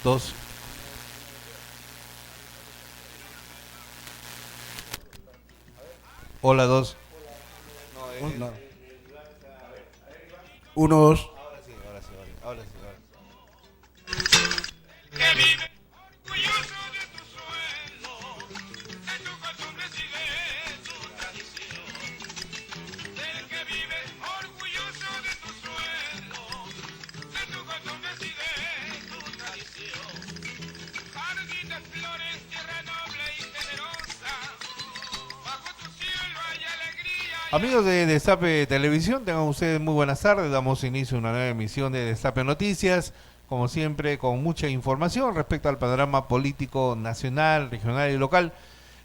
Dos. Hola, dos. No. Unos. Ahora sí, ahora sí, ahora sí, ahora sí. Que vive orgulloso de tu suelo, de tus costumbres y de tu tradición. Del que vive orgulloso de tu suelo, de tus costumbres y de tu tradición. Jardín de flores, tierra noble y generosa, bajo tu cielo hay alegría. Amigos de Destape Televisión, tengan ustedes muy buenas tardes. Damos inicio a una nueva emisión de Destape Noticias, como siempre con mucha información respecto al panorama político nacional, regional y local.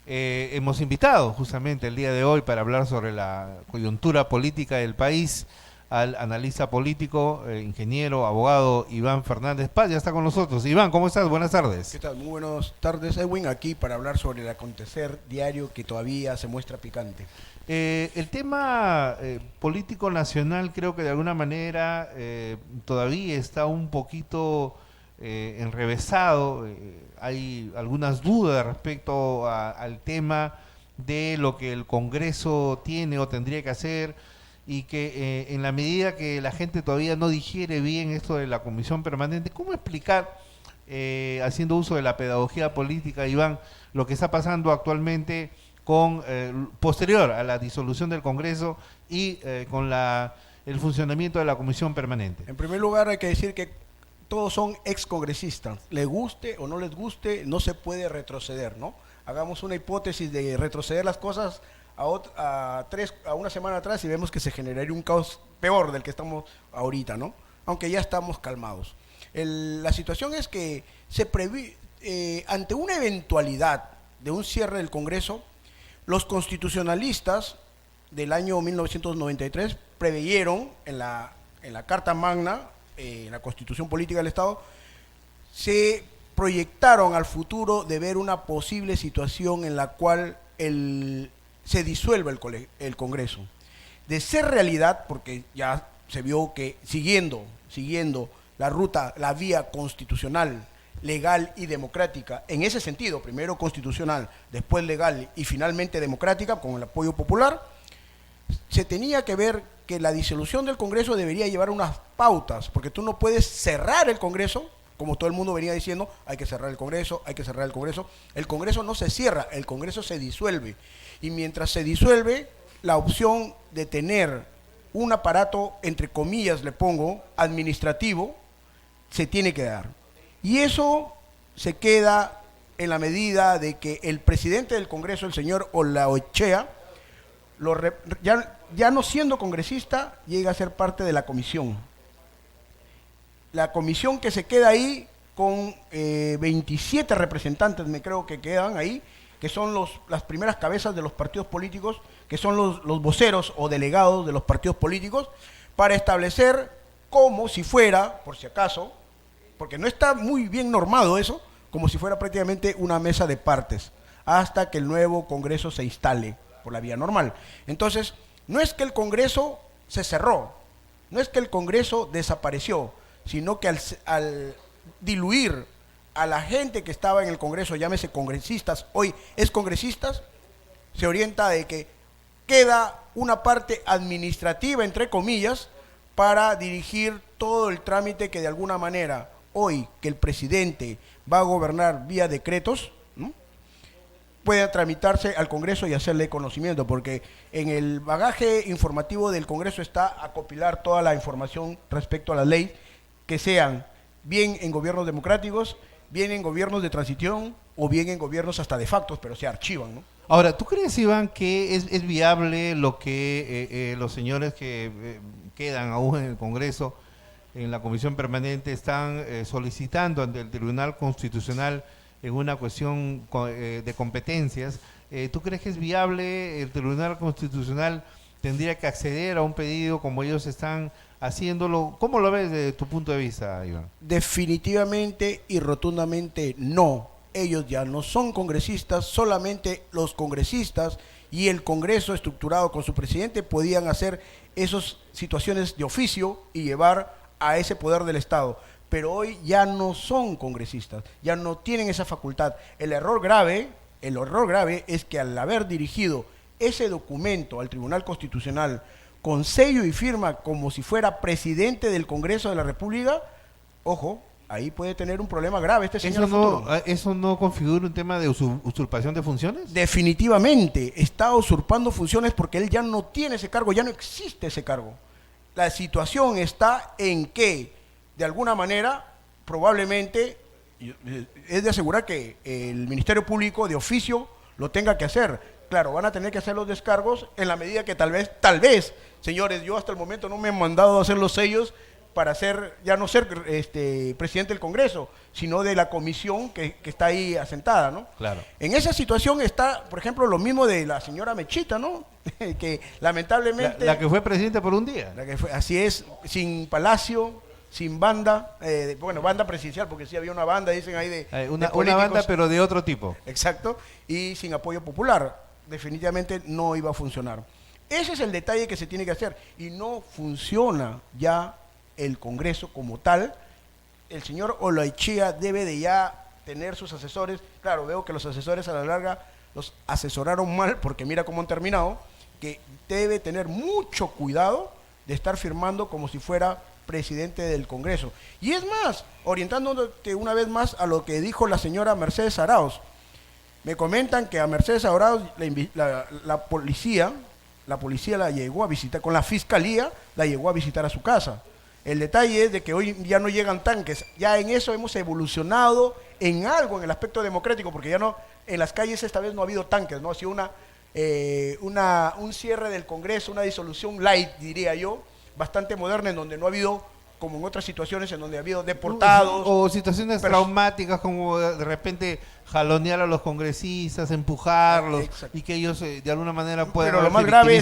Hemos invitado justamente el día de hoy para hablar sobre la coyuntura política del país al analista político, ingeniero, abogado Iván Fernández Paz. Ya está con nosotros. Iván, ¿cómo estás? Buenas tardes. ¿Qué tal? Muy buenas tardes, Edwin, aquí para hablar sobre el acontecer diario que todavía se muestra picante. El tema político nacional creo que de alguna manera todavía está un poquito enrevesado. Hay algunas dudas respecto al tema de lo que el Congreso tiene o tendría que hacer, y que en la medida que la gente todavía no digiere bien esto de la comisión permanente, ¿cómo explicar, haciendo uso de la pedagogía política, Iván, lo que está pasando actualmente con posterior a la disolución del Congreso y con el funcionamiento de la comisión permanente? En primer lugar, hay que decir que todos son excongresistas. Les guste o no les guste, no se puede retroceder, ¿no? Hagamos una hipótesis de retroceder las cosas a una semana atrás y vemos que se generaría un caos peor del que estamos ahorita, ¿no? Aunque ya estamos calmados. La situación es que ante una eventualidad de un cierre del Congreso, los constitucionalistas del año 1993 preveyeron en la Carta Magna, en la Constitución Política del Estado, se proyectaron al futuro de ver una posible situación en la cual se disuelva el Congreso. De ser realidad, porque ya se vio que siguiendo la ruta, la vía constitucional, legal y democrática, en ese sentido, primero constitucional, después legal y finalmente democrática, con el apoyo popular, se tenía que ver que la disolución del Congreso debería llevar unas pautas, porque tú no puedes cerrar el Congreso, como todo el mundo venía diciendo, hay que cerrar el Congreso, hay que cerrar el Congreso. El Congreso no se cierra, el Congreso se disuelve. Y mientras se disuelve, la opción de tener un aparato, entre comillas le pongo, administrativo, se tiene que dar. Y eso se queda en la medida de que el presidente del Congreso, el señor Olaechea, ya no siendo congresista, llega a ser parte de la comisión. La comisión que se queda ahí con 27 representantes, me creo que quedan ahí, que son las primeras cabezas de los partidos políticos, que son los voceros o delegados de los partidos políticos, para establecer como si fuera, por si acaso, porque no está muy bien normado eso, como si fuera prácticamente una mesa de partes, hasta que el nuevo Congreso se instale por la vía normal. Entonces, no es que el Congreso se cerró, no es que el Congreso desapareció, sino que al diluir a la gente que estaba en el Congreso, llámese congresistas, hoy es congresistas, se orienta de que queda una parte administrativa, entre comillas, para dirigir todo el trámite que de alguna manera, hoy que el presidente va a gobernar vía decretos, ¿no?, pueda tramitarse al Congreso y hacerle conocimiento, porque en el bagaje informativo del Congreso está acopilar toda la información respecto a la ley, que sean bien en gobiernos democráticos, bien en gobiernos de transición o bien en gobiernos hasta de facto, pero se archivan, ¿no? Ahora, ¿tú crees, Iván, que es viable lo que los señores que quedan aún en el Congreso, en la Comisión Permanente, están solicitando ante el Tribunal Constitucional en una cuestión de competencias? ¿Tú crees que es viable? ¿El Tribunal Constitucional tendría que acceder a un pedido como ellos están haciéndolo? ¿Cómo lo ves desde tu punto de vista, Iván? Definitivamente y rotundamente no. Ellos ya no son congresistas, solamente los congresistas y el Congreso estructurado con su presidente podían hacer esas situaciones de oficio y llevar a ese poder del Estado. pero hoy ya no son congresistas, ya no tienen esa facultad. El error grave es que al haber dirigido ese documento al Tribunal Constitucional con sello y firma como si fuera presidente del Congreso de la República, ojo, ahí puede tener un problema grave este señor. ¿Eso no configura un tema de usurpación de funciones? Definitivamente está usurpando funciones porque él ya no tiene ese cargo, ya no existe ese cargo. La situación está en que, de alguna manera, probablemente es de asegurar que el Ministerio Público de oficio lo tenga que hacer. Claro, van a tener que hacer los descargos en la medida que tal vez, señores, yo hasta el momento no me han mandado a hacer los sellos para ya no ser presidente del Congreso, sino de la comisión que está ahí asentada, ¿no? Claro. En esa situación está, por ejemplo, lo mismo de la señora Mechita, ¿no? Que lamentablemente... La que fue presidente por un día. Así es, sin palacio, sin banda, banda presidencial, porque sí había una banda, dicen ahí de una políticos. banda, pero de otro tipo. Exacto, y sin apoyo popular. Definitivamente no iba a funcionar. Ese es el detalle que se tiene que hacer, y no funciona ya el Congreso como tal. El señor Olaichea debe de ya tener sus asesores. Claro, veo que los asesores a la larga los asesoraron mal, porque mira cómo han terminado, que debe tener mucho cuidado de estar firmando como si fuera presidente del Congreso. Y es más, orientándote una vez más a lo que dijo la señora Mercedes Arauz, me comentan que a Mercedes Arauz la policía la llegó a visitar, con la fiscalía la llegó a visitar a su casa. El detalle es de que hoy ya no llegan tanques, ya en eso hemos evolucionado en algo en el aspecto democrático, porque ya no, en las calles esta vez no ha habido tanques, ¿no? Ha sido un cierre del Congreso, una disolución light, diría yo, bastante moderna, en donde no ha habido, como en otras situaciones, en donde ha habido deportados. O situaciones traumáticas, como de repente jalonear a los congresistas, empujarlos, y que ellos de alguna manera puedan Pero lo más grave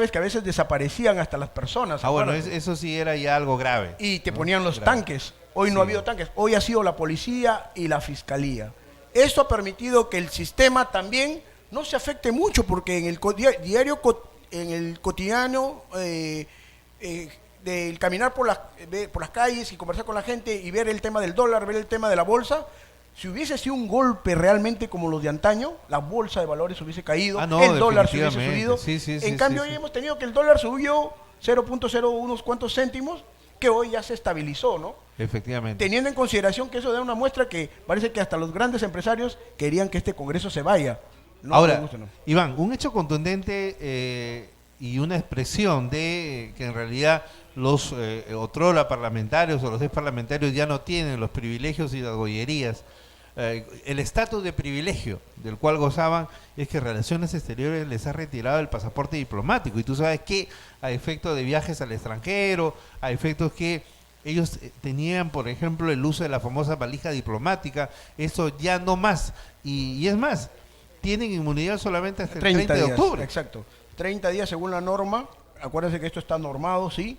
es que a veces desaparecían hasta las personas. Bueno, eso sí era ya algo grave. Y te ponían los tanques. Hoy no ha habido tanques. Hoy ha sido la policía y la fiscalía. Esto ha permitido que el sistema también no se afecte mucho, porque en el cotidiano del caminar por las calles y conversar con la gente y ver el tema del dólar, ver el tema de la bolsa, si hubiese sido un golpe realmente como los de antaño, la bolsa de valores hubiese caído, el dólar se hubiese subido. En cambio, hoy hemos tenido que el dólar subió 0.0 unos cuantos céntimos, que hoy ya se estabilizó, ¿no? Efectivamente. Teniendo en consideración que eso da una muestra que parece que hasta los grandes empresarios querían que este Congreso se vaya. Ahora, Iván, un hecho contundente y una expresión de que en realidad los otrora parlamentarios o los ex parlamentarios ya no tienen los privilegios y las gollerías. El estatus de privilegio del cual gozaban es que Relaciones Exteriores les ha retirado el pasaporte diplomático, y tú sabes que a efectos de viajes al extranjero, a efectos que ellos tenían, por ejemplo, el uso de la famosa valija diplomática, eso ya no más, y es más, tienen inmunidad solamente hasta el 30 de octubre. Exacto, 30 días según la norma. Acuérdense que esto está normado, sí,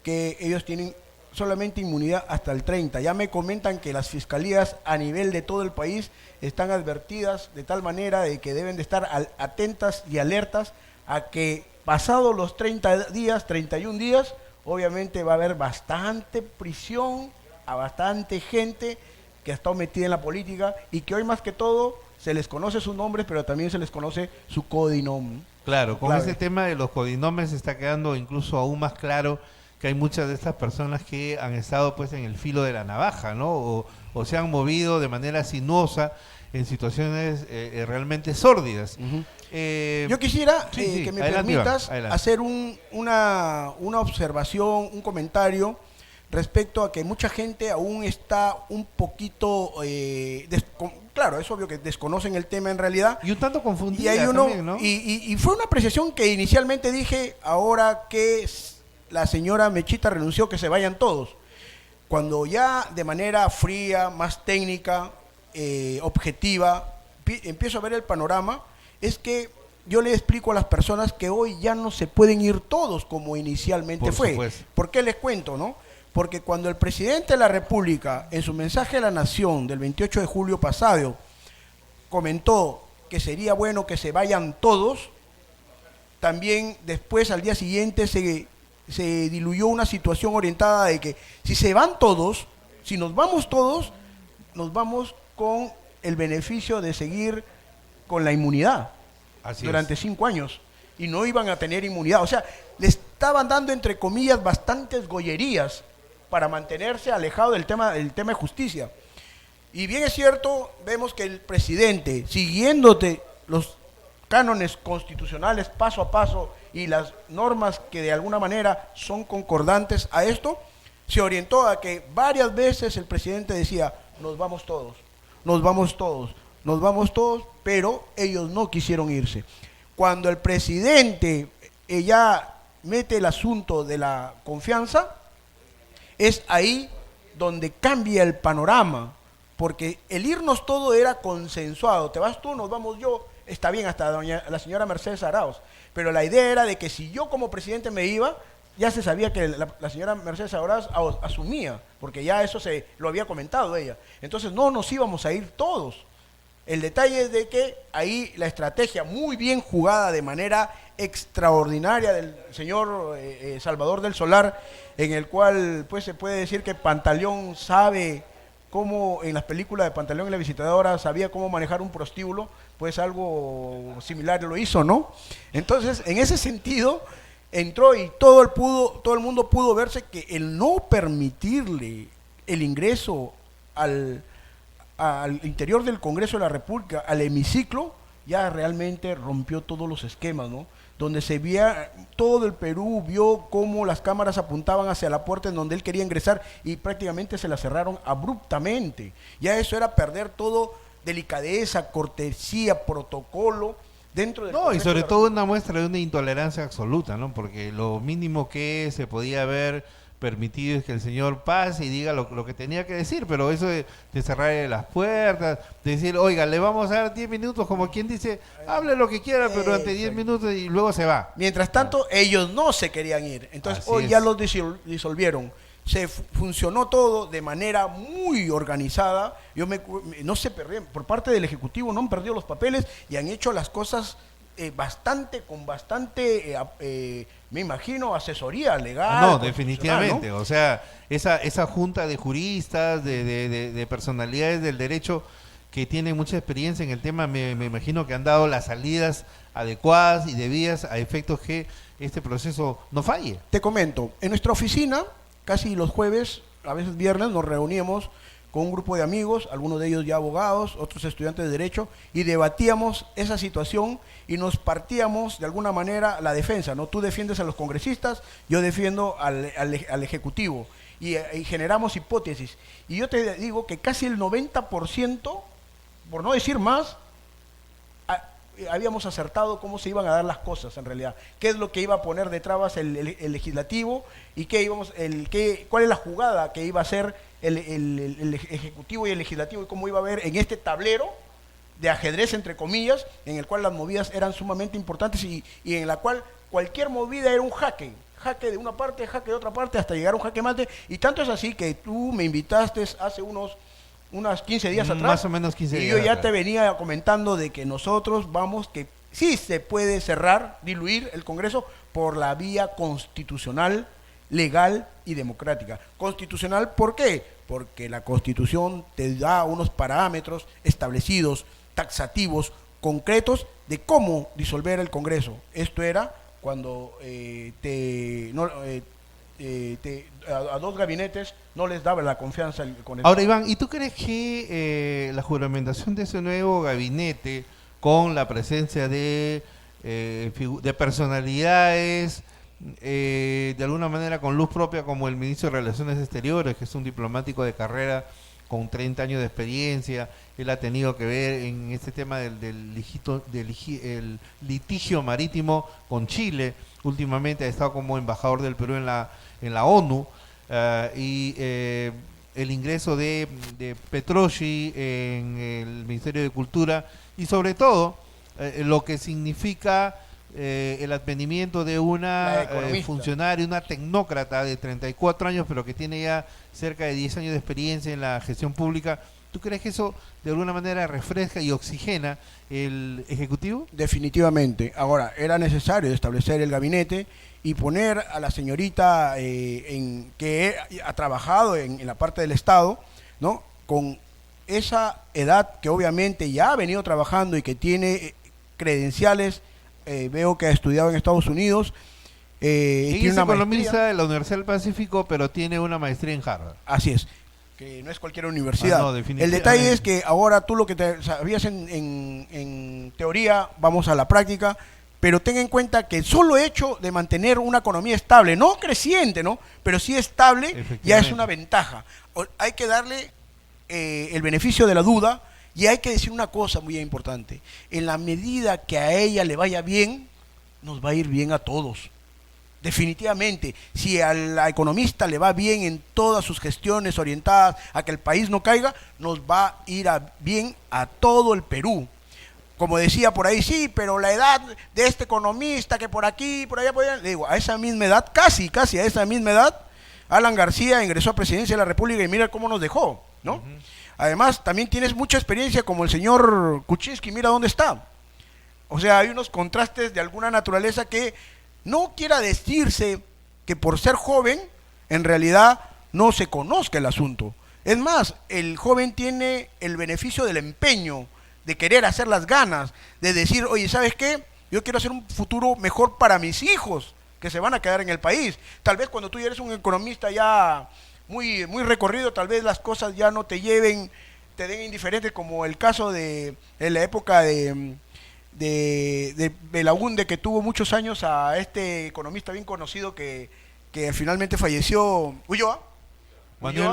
que ellos tienen solamente inmunidad hasta el 30. Ya me comentan que las fiscalías a nivel de todo el país están advertidas de tal manera de que deben de estar atentas y alertas a que pasados los 30 días, 31 días, obviamente va a haber bastante prisión a bastante gente que ha estado metida en la política y que hoy más que todo se les conoce sus nombres, pero también se les conoce su codinome. Claro, con ese tema de los codinomes está quedando incluso aún más claro que hay muchas de estas personas que han estado pues en el filo de la navaja, ¿no? O se han movido de manera sinuosa en situaciones realmente sórdidas. Yo quisiera que me permitas hacer una observación, un comentario respecto a que mucha gente aún está un poquito, claro, es obvio que desconocen el tema en realidad. Y un tanto confundida y hay también, ¿no? Y fue una apreciación que inicialmente dije, ahora que la señora Mechita renunció, que se vayan todos. Cuando ya de manera fría, más técnica, objetiva, empiezo a ver el panorama, es que yo le explico a las personas que hoy ya no se pueden ir todos como inicialmente fue. Supuesto. ¿Por qué les cuento, no? Porque cuando el presidente de la República, en su mensaje a la Nación del 28 de julio pasado, comentó que sería bueno que se vayan todos, también después al día siguiente se se diluyó una situación orientada de que si se van todos, si nos vamos todos, nos vamos con el beneficio de seguir con la inmunidad Así durante es. 5 años y no iban a tener inmunidad. O sea, le estaban dando, entre comillas, bastantes gollerías para mantenerse alejado del tema de justicia. Y bien es cierto, vemos que el presidente, siguiéndote los cánones constitucionales paso a paso y las normas que de alguna manera son concordantes a esto, se orientó a que varias veces el presidente decía, nos vamos todos, nos vamos todos, nos vamos todos, pero ellos no quisieron irse. Cuando el presidente ya mete el asunto de la confianza, es ahí donde cambia el panorama, porque el irnos todo era consensuado, te vas tú, nos vamos yo, está bien, hasta la señora Mercedes Arauz, pero la idea era de que si yo como presidente me iba, ya se sabía que la señora Mercedes Arauz asumía, porque ya eso se lo había comentado ella, entonces no nos íbamos a ir todos. El detalle es de que ahí la estrategia muy bien jugada de manera extraordinaria del señor Salvador del Solar, en el cual pues se puede decir que Pantaleón sabe cómo, en las películas de Pantaleón y la visitadora, sabía cómo manejar un prostíbulo, pues algo similar lo hizo, ¿no? Entonces, en ese sentido, entró y todo el mundo pudo verse que el no permitirle el ingreso al interior del Congreso de la República, al hemiciclo, ya realmente rompió todos los esquemas, ¿no? Donde se veía, todo el Perú vio cómo las cámaras apuntaban hacia la puerta en donde él quería ingresar y prácticamente se la cerraron abruptamente. Ya eso era perder todo delicadeza, cortesía, protocolo dentro del No, y Congreso sobre de la todo una muestra de una intolerancia absoluta, ¿no? Porque lo mínimo que se podía haber permitido es que el señor pase y diga lo que tenía que decir, pero eso de cerrar las puertas, de decir, oiga, le vamos a dar 10 minutos, como quien dice, hable lo que quiera, pero durante 10 minutos y luego se va. Mientras tanto, ellos no se querían ir. Entonces, Así hoy es. ya los disolvieron. Funcionó todo de manera muy organizada. No se perdieron, por parte del Ejecutivo no han perdido los papeles y han hecho las cosas con bastante, me imagino, asesoría legal. No, constitucional, definitivamente. ¿no? O sea, esa junta de juristas, de personalidades del derecho que tienen mucha experiencia en el tema, me imagino que han dado las salidas adecuadas y debidas a efectos que este proceso no falle. Te comento, en nuestra oficina, casi los jueves, a veces viernes, nos reuníamos con un grupo de amigos, algunos de ellos ya abogados, otros estudiantes de Derecho, y debatíamos esa situación y nos partíamos de alguna manera la defensa, ¿no? Tú defiendes a los congresistas, yo defiendo al Ejecutivo, y generamos hipótesis. Y yo te digo que casi el 90%, por no decir más, habíamos acertado cómo se iban a dar las cosas en realidad, qué es lo que iba a poner de trabas el legislativo y cuál es la jugada que iba a hacer el ejecutivo y el legislativo y cómo iba a haber en este tablero de ajedrez entre comillas, en el cual las movidas eran sumamente importantes y en la cual cualquier movida era un jaque de una parte, jaque de otra parte, hasta llegar a un jaque mate, y tanto es así que tú me invitaste hace unas 15 días atrás. Más o menos 15 días Y yo ya atrás. te venía comentando de que nosotros vamos, que sí se puede diluir el Congreso por la vía constitucional, legal y democrática. Constitucional, ¿por qué? Porque la Constitución te da unos parámetros establecidos, taxativos, concretos, de cómo disolver el Congreso. Esto era cuando a dos gabinetes no les daba la confianza con el... Ahora, Iván, ¿y tú crees que la juramentación de ese nuevo gabinete, con la presencia de personalidades, de alguna manera con luz propia, como el ministro de Relaciones Exteriores, que es un diplomático de carrera con 30 años de experiencia, él ha tenido que ver en este tema el litigio marítimo con Chile, últimamente ha estado como embajador del Perú en la ONU, el ingreso de Petroschi en el Ministerio de Cultura y sobre todo lo que significa el advenimiento de una funcionaria, una tecnócrata de 34 años, pero que tiene ya cerca de 10 años de experiencia en la gestión pública, ¿Tú crees que eso de alguna manera refresca y oxigena el Ejecutivo? Definitivamente. Ahora, era necesario establecer el gabinete y poner a la señorita que ha trabajado en la parte del Estado, ¿no? Con esa edad que obviamente ya ha venido trabajando y que tiene credenciales, veo que ha estudiado en Estados Unidos. Ella Tiene es una economista maestría. de la Universidad del Pacífico, pero tiene una maestría en Harvard. Así es, que no es cualquier universidad. No, El definitivamente. detalle es que ahora tú lo que sabías en teoría, vamos a la práctica, pero ten en cuenta que el solo hecho de mantener una economía estable, no creciente, ¿no? Pero sí estable, ya es Efectivamente. una ventaja. Hay que darle el beneficio de la duda y hay que decir una cosa muy importante. En la medida que a ella le vaya bien, nos va a ir bien a todos. Definitivamente, si a la economista le va bien en todas sus gestiones orientadas a que el país no caiga, nos va a ir bien a todo el Perú. Como decía por ahí, sí, pero la edad de este economista que por aquí, por allá, le digo, a esa misma edad, casi a esa misma edad, Alan García ingresó a presidencia de la República y mira cómo nos dejó, ¿no? Además, también tienes mucha experiencia como el señor Kuczynski, mira dónde está. O sea, hay unos contrastes de alguna naturaleza que no quiera decirse que por ser joven, en realidad no se conozca el asunto. Es más, el joven tiene el beneficio del empeño, de querer hacer las ganas, de decir, oye, ¿sabes qué? Yo quiero hacer un futuro mejor para mis hijos, que se van a quedar en el país. Tal vez cuando tú ya eres un economista ya muy recorrido, tal vez las cosas ya no te lleven, te den indiferentes, como el caso de la época de Belaúnde, que tuvo muchos años a este economista bien conocido que finalmente falleció, Ulloa,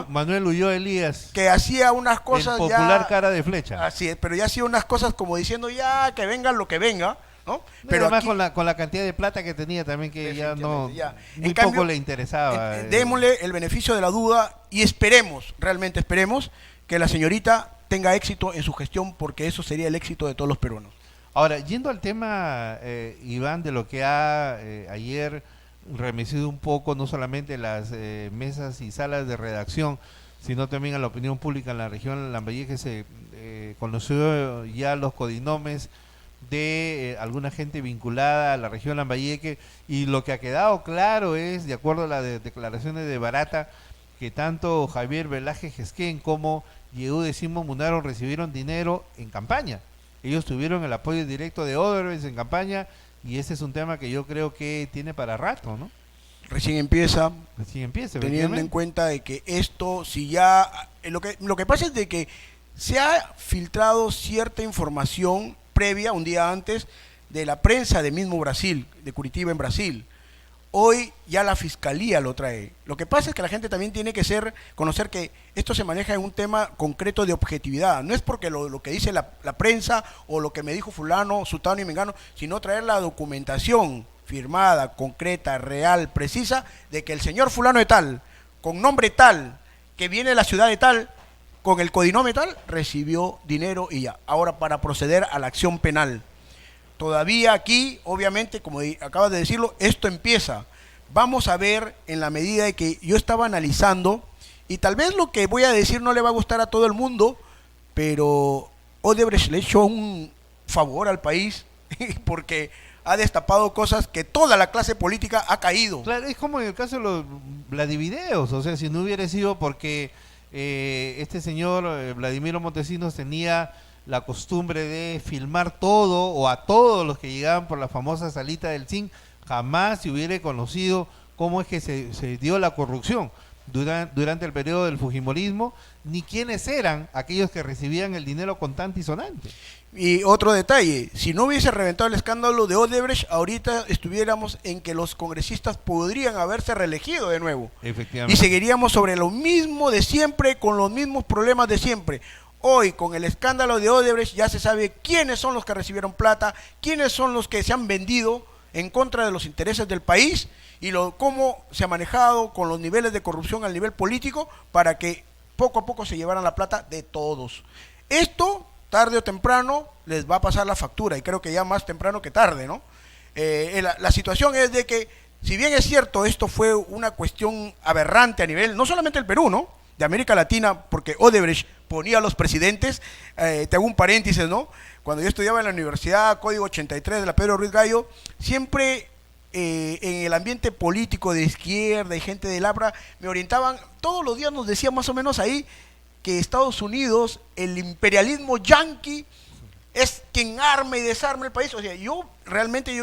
Manuel Ulloa Elías, que hacía unas el cosas popular ya, cara de flecha. así es, pero ya hacía unas cosas como diciendo ya que venga lo que venga, ¿no? Pero además aquí, con la cantidad de plata que tenía también, que ya no, definitivamente, ya. muy En poco cambio, le interesaba. démosle el beneficio de la duda y esperemos, realmente esperemos, que la señorita tenga éxito en su gestión, porque eso sería el éxito de todos los peruanos. Ahora, yendo al tema, Iván, de lo que ha ayer remecido un poco, no solamente las mesas y salas de redacción, sino también a la opinión pública en la región Lambayeque, se conoció ya los codinomes de alguna gente vinculada a la región Lambayeque, y lo que ha quedado claro es, de acuerdo a las declaraciones de Barata, que tanto Javier Velázquez Jesquén como Yehude Simón Munaro recibieron dinero en campaña. Ellos tuvieron el apoyo directo de Odebrecht en campaña, y ese es un tema que yo creo que tiene para rato, ¿no? Recién empieza, Recién empieza, teniendo en efectivamente. cuenta de que esto, si ya, lo que pasa es de que se ha filtrado cierta información previa, un día antes, de la prensa de mismo Brasil, de Curitiba en Brasil. Hoy ya la fiscalía lo trae. Lo que pasa es que la gente también tiene que conocer que esto se maneja en un tema concreto de objetividad. No es porque lo que dice la prensa o lo que me dijo fulano, sutano y mengano, sino traer la documentación firmada, concreta, real, precisa, de que el señor fulano de tal, con nombre tal, que viene de la ciudad de tal, con el codinome tal, recibió dinero y ya. Ahora, para proceder a la acción penal. Todavía aquí, obviamente, como acabas de decirlo, esto empieza. Vamos a ver, en la medida de que yo estaba analizando, y tal vez lo que voy a decir no le va a gustar a todo el mundo, pero Odebrecht le echó un favor al país porque ha destapado cosas que toda la clase política ha caído. Claro, es como en el caso de los Vladivideos, o sea, si no hubiera sido porque este señor Vladimiro Montesinos tenía la costumbre de filmar todo, o a todos los que llegaban por la famosa salita del zinc, jamás se hubiera conocido cómo es que se dio la corrupción durante el periodo del fujimorismo, ni quiénes eran aquellos que recibían el dinero contante y sonante. Y otro detalle, si no hubiese reventado el escándalo de Odebrecht, ahorita estuviéramos en que los congresistas podrían haberse reelegido de nuevo. Efectivamente. Y seguiríamos sobre lo mismo de siempre, con los mismos problemas de siempre. Hoy, con el escándalo de Odebrecht, ya se sabe quiénes son los que recibieron plata, quiénes son los que se han vendido en contra de los intereses del país, y cómo se ha manejado con los niveles de corrupción al nivel político para que poco a poco se llevaran la plata de todos. Esto, tarde o temprano, les va a pasar la factura, y creo que ya más temprano que tarde, ¿no? La situación es de que, si bien es cierto, esto fue una cuestión aberrante a nivel, no solamente del Perú, ¿no?, de América Latina, porque Odebrecht ponía a los presidentes. Te hago un paréntesis, ¿no? Cuando yo estudiaba en la universidad, Código 83 de la Pedro Ruiz Gallo, siempre en el ambiente político de izquierda y gente del APRA me orientaban, todos los días nos decían más o menos ahí que Estados Unidos, el imperialismo yanqui, es quien arma y desarma el país. O sea, yo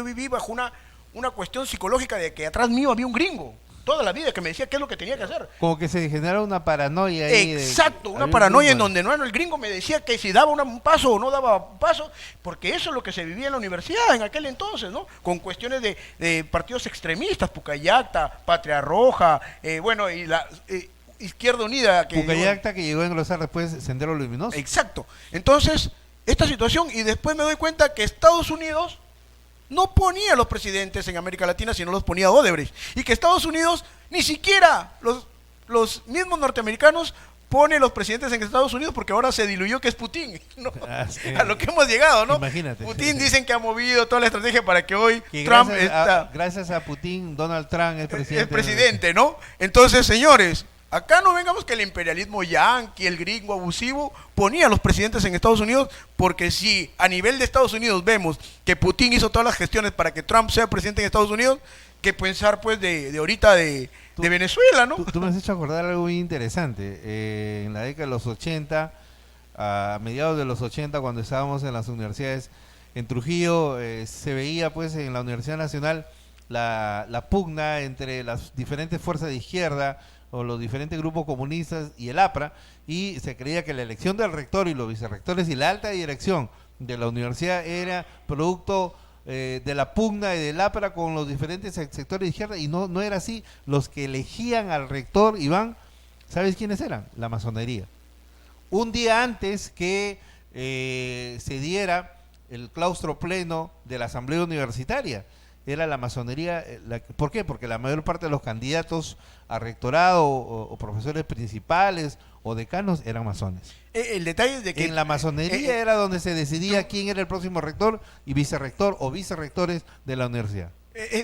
viví bajo una cuestión psicológica de que atrás mío había un gringo, toda la vida, que me decía qué es lo que tenía que hacer. Como que se genera una paranoia ahí. Exacto, una paranoia en donde no, el gringo me decía que si daba un paso o no daba un paso, porque eso es lo que se vivía en la universidad en aquel entonces, ¿no? Con cuestiones de partidos extremistas, Pucallacta, Patria Roja, bueno, y la Izquierda Unida. Pucallacta que llegó a engrosar después Sendero Luminoso. Exacto. Entonces, esta situación, y después me doy cuenta que Estados Unidos no ponía a los presidentes en América Latina, sino los ponía Odebrecht. Y que Estados Unidos, ni siquiera los mismos norteamericanos pone los presidentes en Estados Unidos, porque ahora se diluyó que es Putin, ¿no? Sí. A lo que hemos llegado, ¿no? Imagínate. Putin dicen que ha movido toda la estrategia para que hoy que Trump gracias a Putin, Donald Trump es presidente. Es presidente, ¿no? Entonces, señores, acá no vengamos que el imperialismo yanqui, el gringo abusivo, ponía a los presidentes en Estados Unidos, porque si a nivel de Estados Unidos vemos que Putin hizo todas las gestiones para que Trump sea presidente en Estados Unidos, ¿qué pensar pues de ahorita de Venezuela, ¿no? Tú me has hecho acordar algo muy interesante. En la década de los 80, a mediados de los 80, cuando estábamos en las universidades, en Trujillo se veía pues en la Universidad Nacional la pugna entre las diferentes fuerzas de izquierda o los diferentes grupos comunistas y el APRA, y se creía que la elección del rector y los vicerrectores y la alta dirección de la universidad era producto de la pugna y del APRA con los diferentes sectores de izquierda, y no era así. Los que elegían al rector, Iván, ¿sabes quiénes eran? La masonería. Un día antes que se diera el claustro pleno de la asamblea universitaria, era la masonería. ¿Por qué? Porque la mayor parte de los candidatos a rectorado o profesores principales o decanos eran masones. El detalle es de que en la masonería era donde se decidía quién era el próximo rector y vicerrector o vicerrectores de la universidad.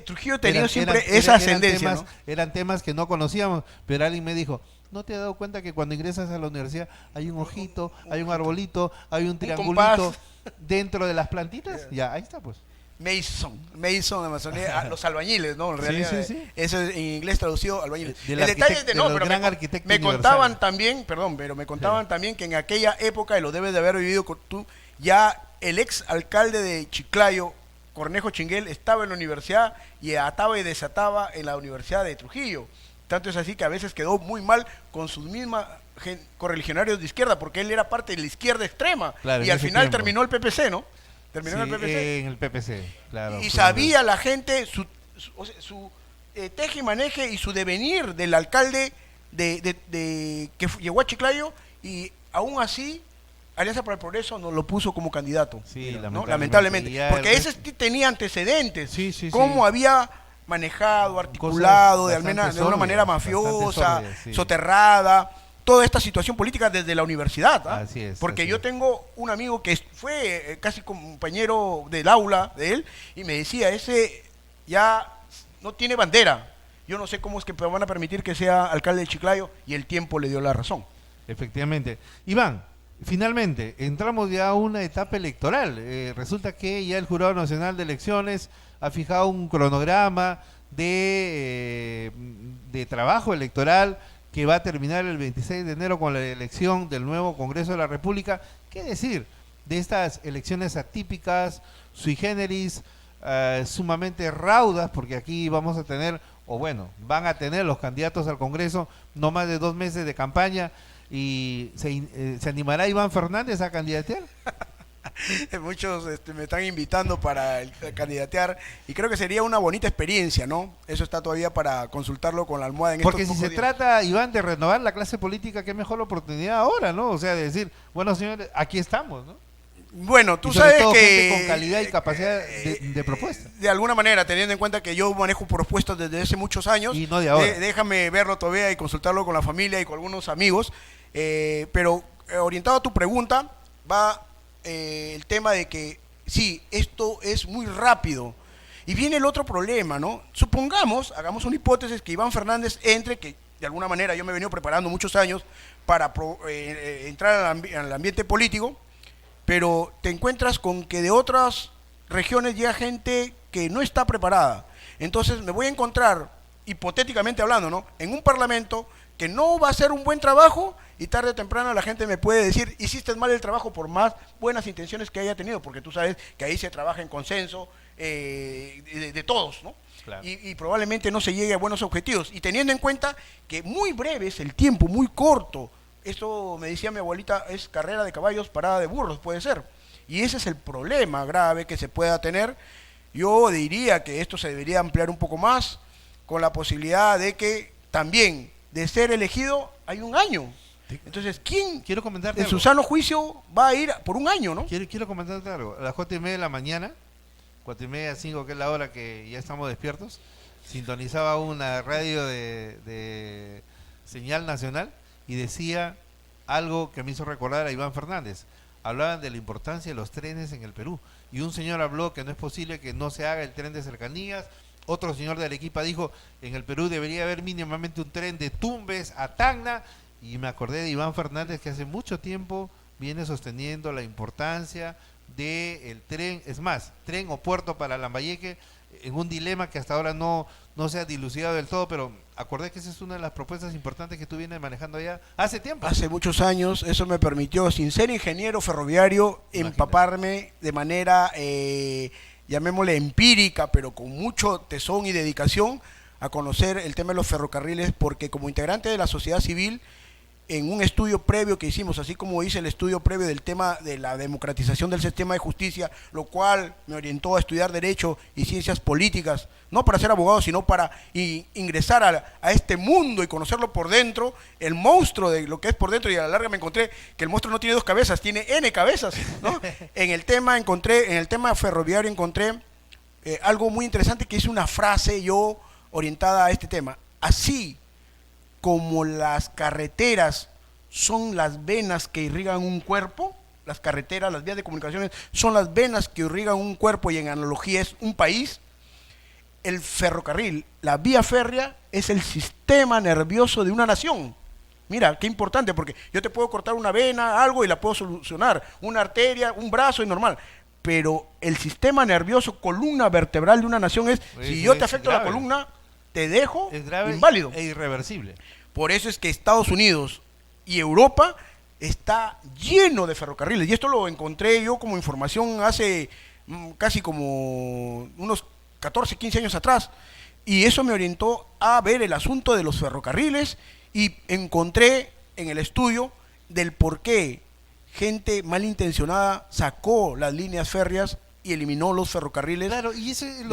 Trujillo tenía siempre esa ascendencia, ¿no? Eran temas que no conocíamos, pero alguien me dijo, ¿no te has dado cuenta que cuando ingresas a la universidad hay un ojito, hay un arbolito, hay un triangulito dentro de las plantitas? Ya, ahí está pues. Mason de masonería, los albañiles, ¿no? En realidad, sí. Eso es en inglés traducido albañiles. El detalle es pero me contaban también, también que en aquella época, y lo debes de haber vivido tú, ya el ex alcalde de Chiclayo, Cornejo Chinguel, estaba en la universidad y ataba y desataba en la Universidad de Trujillo. Tanto es así que a veces quedó muy mal con sus mismas correligionarios de izquierda, porque él era parte de la izquierda extrema, y al final terminó el PPC, ¿no? Terminó sí, en el PPC, claro. Y sabía la gente su teje y maneje y su devenir del alcalde que llegó a Chiclayo, y aún así Alianza para el Progreso nos lo puso como candidato. Sí, ¿no? Lamentablemente. Porque ese tenía antecedentes. Sí. Cómo había manejado, articulado de una manera mafiosa, soterrada, toda esta situación política desde la universidad. Así es. Porque yo tengo un amigo que fue casi compañero del aula de él, y me decía, ese ya no tiene bandera. Yo no sé cómo es que van a permitir que sea alcalde de Chiclayo, y el tiempo le dio la razón. Efectivamente. Iván, finalmente, entramos ya a una etapa electoral. Resulta que ya el Jurado Nacional de Elecciones ha fijado un cronograma de trabajo electoral que va a terminar el 26 de enero con la elección del nuevo Congreso de la República. ¿Qué decir de estas elecciones atípicas, sui generis, sumamente raudas? Porque aquí vamos a tener, van a tener los candidatos al Congreso no más de 2 meses de campaña. ¿Y se animará Iván Fernández a candidatear? Muchos me están invitando para candidatear, y creo que sería una bonita experiencia, ¿no? Eso está todavía para consultarlo con la almohada. Porque si se trata, Iván, de renovar la clase política, qué mejor oportunidad ahora, ¿no? O sea, de decir, bueno, señores, aquí estamos, ¿no? Bueno, tú sabes que gente con calidad y capacidad de propuesta. De alguna manera, teniendo en cuenta que yo manejo propuestas desde hace muchos años, y no de ahora. Déjame verlo todavía y consultarlo con la familia y con algunos amigos. Pero orientado a tu pregunta, va el tema de que sí, esto es muy rápido. Y viene el otro problema, ¿no? Supongamos, hagamos una hipótesis, que Iván Fernández entre, que de alguna manera yo me he venido preparando muchos años para entrar al ambiente político, pero te encuentras con que de otras regiones llega gente que no está preparada. Entonces me voy a encontrar, hipotéticamente hablando, ¿no?, en un parlamento que no va a hacer un buen trabajo y tarde o temprano la gente me puede decir, hiciste mal el trabajo por más buenas intenciones que haya tenido, porque tú sabes que ahí se trabaja en consenso de todos, ¿no? Claro. Y probablemente no se llegue a buenos objetivos. Y teniendo en cuenta que muy breve es el tiempo, muy corto, esto me decía mi abuelita, es carrera de caballos, parada de burros, puede ser. Y ese es el problema grave que se pueda tener. Yo diría que esto se debería ampliar un poco más, con la posibilidad de que también de ser elegido hay un año. Entonces, ¿quién Quiero comentarte en su algo. sano juicio va a ir por un año, no? Quiero comentarte algo. A las 4:30 de la mañana, 4:30, 5, que es la hora que ya estamos despiertos, sintonizaba una radio de señal nacional y decía algo que me hizo recordar a Iván Fernández. Hablaban de la importancia de los trenes en el Perú. Y un señor habló que no es posible que no se haga el tren de cercanías. Otro señor de Arequipa dijo, en el Perú debería haber mínimamente un tren de Tumbes a Tacna. Y me acordé de Iván Fernández, que hace mucho tiempo viene sosteniendo la importancia del tren, es más, tren o puerto para Lambayeque, en un dilema que hasta ahora no se ha dilucidado del todo, pero acordé que esa es una de las propuestas importantes que tú vienes manejando ya hace tiempo. Hace muchos años eso me permitió, sin ser ingeniero ferroviario, Imagínate. empaparme de manera, llamémosle empírica, pero con mucho tesón y dedicación a conocer el tema de los ferrocarriles, porque como integrante de la sociedad civil, en un estudio previo que hicimos, así como hice el estudio previo del tema de la democratización del sistema de justicia, lo cual me orientó a estudiar Derecho y Ciencias Políticas, no para ser abogado, sino para ingresar a este mundo y conocerlo por dentro, el monstruo de lo que es por dentro, y a la larga me encontré que el monstruo no tiene 2 cabezas, tiene N cabezas, ¿no? En el tema ferroviario encontré algo muy interesante, que es una frase yo orientada a este tema. Así como las carreteras son las venas que irrigan un cuerpo, las carreteras, las vías de comunicaciones son las venas que irrigan un cuerpo, y en analogía es un país, el ferrocarril, la vía férrea, es el sistema nervioso de una nación. Mira, qué importante, porque yo te puedo cortar una vena, algo, y la puedo solucionar, una arteria, un brazo, es normal. Pero el sistema nervioso, columna vertebral de una nación es, si yo te afecto la columna, te dejo Es grave inválido. e irreversible. Por eso es que Estados Unidos y Europa está lleno de ferrocarriles. Y esto lo encontré yo como información hace casi como unos 14, 15 años atrás. Y eso me orientó a ver el asunto de los ferrocarriles, y encontré en el estudio del por qué gente malintencionada sacó las líneas férreas y eliminó los ferrocarriles. Claro, y ese es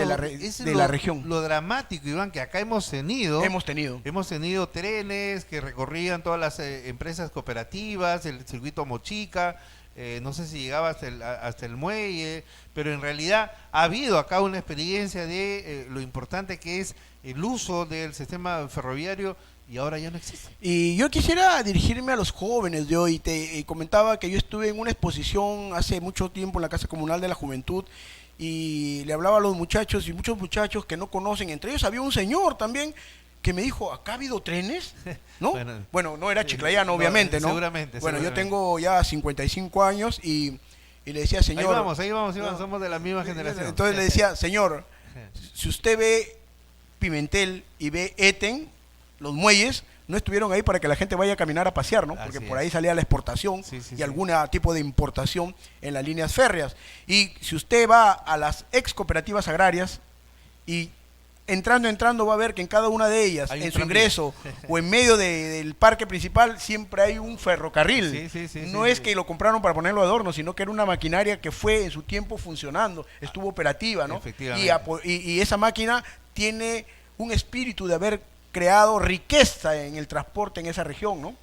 de la región. Lo dramático, Iván, que acá hemos tenido trenes que recorrían todas las empresas cooperativas, el circuito Mochica, no sé si llegaba hasta el muelle, pero en realidad ha habido acá una experiencia de lo importante que es el uso del sistema ferroviario, y ahora ya no existe. Y yo quisiera dirigirme a los jóvenes de hoy. Te comentaba que yo estuve en una exposición hace mucho tiempo en la Casa Comunal de la Juventud, y le hablaba a los muchachos, y muchos muchachos que no conocen, entre ellos había un señor también que me dijo, ¿acá ha habido trenes? ¿No? Bueno, no era chiclayano, obviamente, ¿no? Seguramente. Bueno, yo tengo ya 55 años y le decía, señor... Ahí vamos, Iván, no, somos de la misma generación. Entonces le decía, señor, si usted ve Pimentel y ve Eten, los muelles no estuvieron ahí para que la gente vaya a caminar a pasear, ¿no? Porque por ahí salía la exportación y algún tipo de importación en las líneas férreas. Y si usted va a las ex cooperativas agrarias, y entrando va a ver que en cada una de ellas, en su ingreso o en medio del parque principal, siempre hay un ferrocarril. No es que lo compraron para ponerlo de adorno, sino que era una maquinaria que fue en su tiempo funcionando, estuvo operativa, ¿no? Y esa máquina tiene un espíritu de haber creado riqueza en el transporte en esa región, ¿no?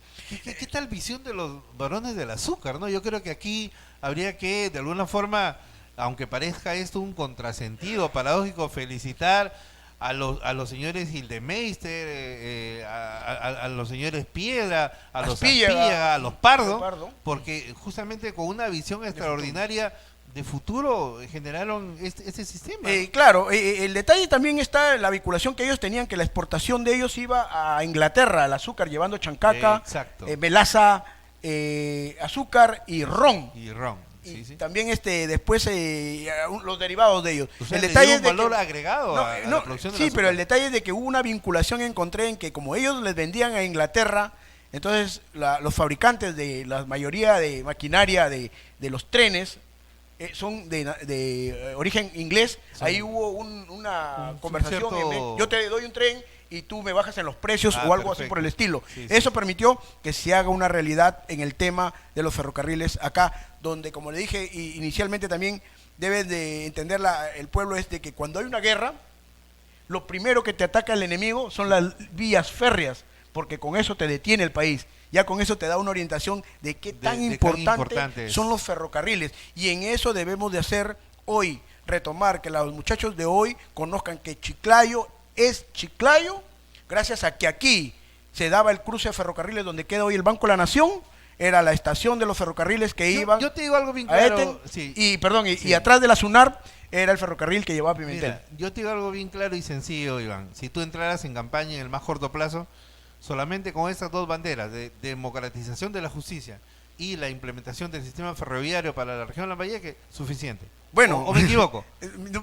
¿Qué tal visión de los varones del azúcar, no? Yo creo que aquí habría que, de alguna forma, aunque parezca esto un contrasentido paradójico, felicitar a los señores Hildemeister, a los señores Piedra, a los Aspíllaga, a los Pardo, porque justamente con una visión extraordinaria de futuro generaron este sistema. Claro, el detalle también está en la vinculación que ellos tenían, que la exportación de ellos iba a Inglaterra, el azúcar, llevando chancaca, Exacto. melaza, azúcar y ron. Y ron. Y Sí. también después los derivados de ellos. O sea, El le detalle dio es un de valor que, agregado a la producción del sí, pero azúcar. el detalle es de que hubo una vinculación, encontré en que como ellos les vendían a Inglaterra, entonces los fabricantes de la mayoría de maquinaria de los trenes son de origen inglés. Sí. Ahí hubo una conversación. cierto- Yo te doy un tren y tú me bajas en los precios o algo así perfecto. por el estilo. Sí, sí. Eso permitió que se haga una realidad en el tema de los ferrocarriles acá, donde, como le dije inicialmente, también debes de entender el pueblo es de que cuando hay una guerra, lo primero que te ataca el enemigo son las vías férreas, porque con eso te detiene el país. Ya con eso te da una orientación de qué tan de qué importante importante es. son los ferrocarriles. Y en eso debemos de hacer hoy, retomar, que los muchachos de hoy conozcan que Chiclayo es Chiclayo, gracias a que aquí se daba el cruce de ferrocarriles donde queda hoy el Banco de la Nación, era la estación de los ferrocarriles que iban Yo te digo algo bien a Eten, claro. Sí. y atrás de la SUNAR era el ferrocarril que llevaba a Pimentel. Mira, yo te digo algo bien claro y sencillo, Iván. Si tú entraras en campaña en el más corto plazo, solamente con estas dos banderas de democratización de la justicia y la implementación del sistema ferroviario para la región de Lambayeque, suficiente. Bueno, ¿O me equivoco?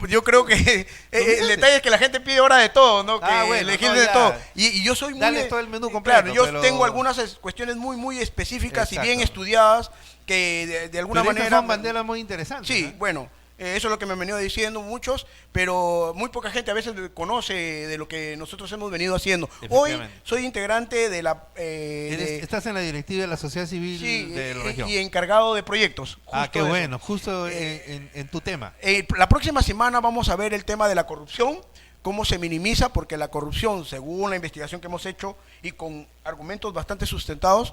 yo creo que el detalle es que la gente pide ahora de todo, ¿no? Que Bueno, legisle no, de ya. todo. Y yo soy muy... Dale todo el menú completo, Claro, yo pero- tengo algunas cuestiones muy específicas y bien Exacto. estudiadas que de alguna Pero estas manera... son banderas muy interesantes. Sí, ¿eh? bueno, eso es lo que me han venido diciendo muchos, pero muy poca gente a veces conoce de lo que nosotros hemos venido haciendo. Hoy Efectivamente. soy integrante de la... Estás en la directiva de la sociedad civil sí, de la región. y encargado de proyectos. Ah, justo qué de eso. bueno, justo en tu tema. La próxima semana vamos a ver el tema de la corrupción, cómo se minimiza, porque la corrupción, según la investigación que hemos hecho y con argumentos bastante sustentados,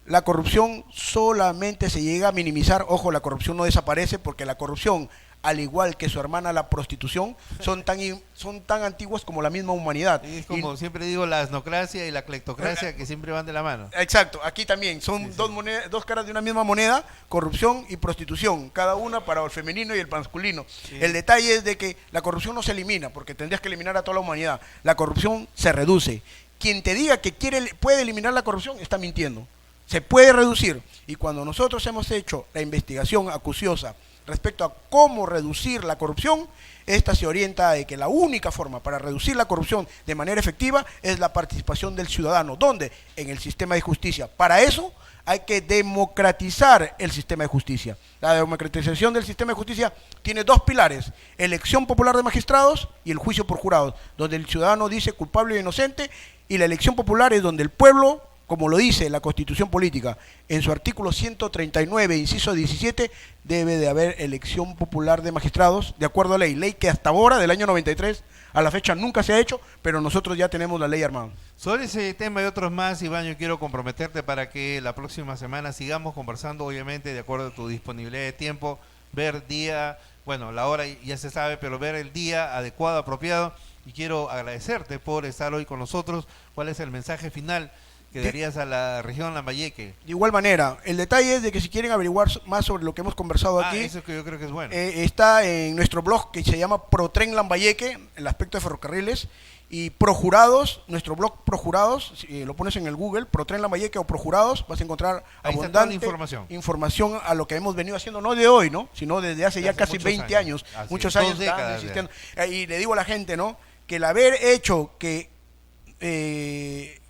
la corrupción solamente se llega a minimizar. Ojo, la corrupción no desaparece, porque la corrupción, al igual que su hermana la prostitución, son tan antiguas como la misma humanidad. Y es como siempre digo, la asnocracia y la clectocracia que siempre van de la mano. Exacto, aquí también son dos caras de una misma moneda, corrupción y prostitución, cada una para el femenino y el masculino. Sí. El detalle es de que la corrupción no se elimina, porque tendrías que eliminar a toda la humanidad. La corrupción se reduce. Quien te diga que puede eliminar la corrupción está mintiendo. Se puede reducir. Y cuando nosotros hemos hecho la investigación acuciosa respecto a cómo reducir la corrupción, esta se orienta de que la única forma para reducir la corrupción de manera efectiva es la participación del ciudadano. ¿Dónde? En el sistema de justicia. Para eso hay que democratizar el sistema de justicia. La democratización del sistema de justicia tiene dos pilares: elección popular de magistrados y el juicio por jurados, donde el ciudadano dice culpable o inocente, y la elección popular es donde el pueblo, como lo dice la Constitución Política, en su artículo 139, inciso 17, debe de haber elección popular de magistrados, de acuerdo a ley que hasta ahora, del año 93, a la fecha nunca se ha hecho, pero nosotros ya tenemos la ley armada. Sobre ese tema y otros más, Iván, yo quiero comprometerte para que la próxima semana sigamos conversando, obviamente, de acuerdo a tu disponibilidad de tiempo, ver día, bueno, la hora ya se sabe, pero ver el día adecuado, apropiado, y quiero agradecerte por estar hoy con nosotros. ¿Cuál es el mensaje final que darías a la región Lambayeque? De igual manera, el detalle es de que si quieren averiguar más sobre lo que hemos conversado aquí, Eso es que yo creo que es bueno. está en nuestro blog que se llama ProTren Lambayeque, el aspecto de ferrocarriles, y Projurados, nuestro blog Projurados, si lo pones en el Google, ProTren Lambayeque o Projurados, vas a encontrar Ahí está toda la abundante información. a lo que hemos venido haciendo, no de hoy, ¿no? Sino desde hace ya Hace casi muchos 20 años, años. Así muchos es, 2 años están décadas existiendo. Y le digo a la gente, ¿no?, que el haber hecho que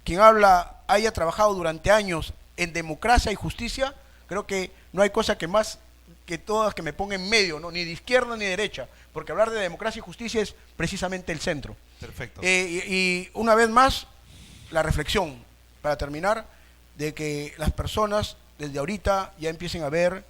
quien habla haya trabajado durante años en democracia y justicia, creo que no hay cosa que más que todas que me ponga en medio, ¿no?, ni de izquierda ni de derecha, porque hablar de democracia y justicia es precisamente el centro. Perfecto. Y una vez más, la reflexión, para terminar, de que las personas desde ahorita ya empiecen a ver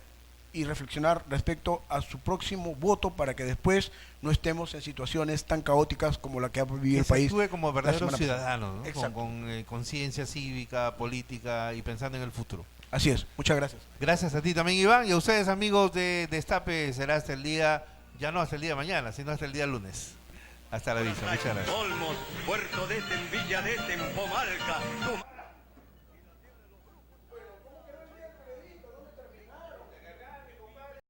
y reflexionar respecto a su próximo voto, para que después no estemos en situaciones tan caóticas como la que ha vivido el Que se país. actúe como la verdaderos semana pasada. ciudadanos, ¿no? Exacto. Con conciencia cívica, política y pensando en el futuro. Así es, muchas gracias. Gracias a ti también, Iván, y a ustedes, amigos de Destape. Será hasta el día, ya no hasta el día de mañana, sino hasta el día lunes. Hasta la vista, muchas gracias. Olmos, Puerto de Villa de Pomalca.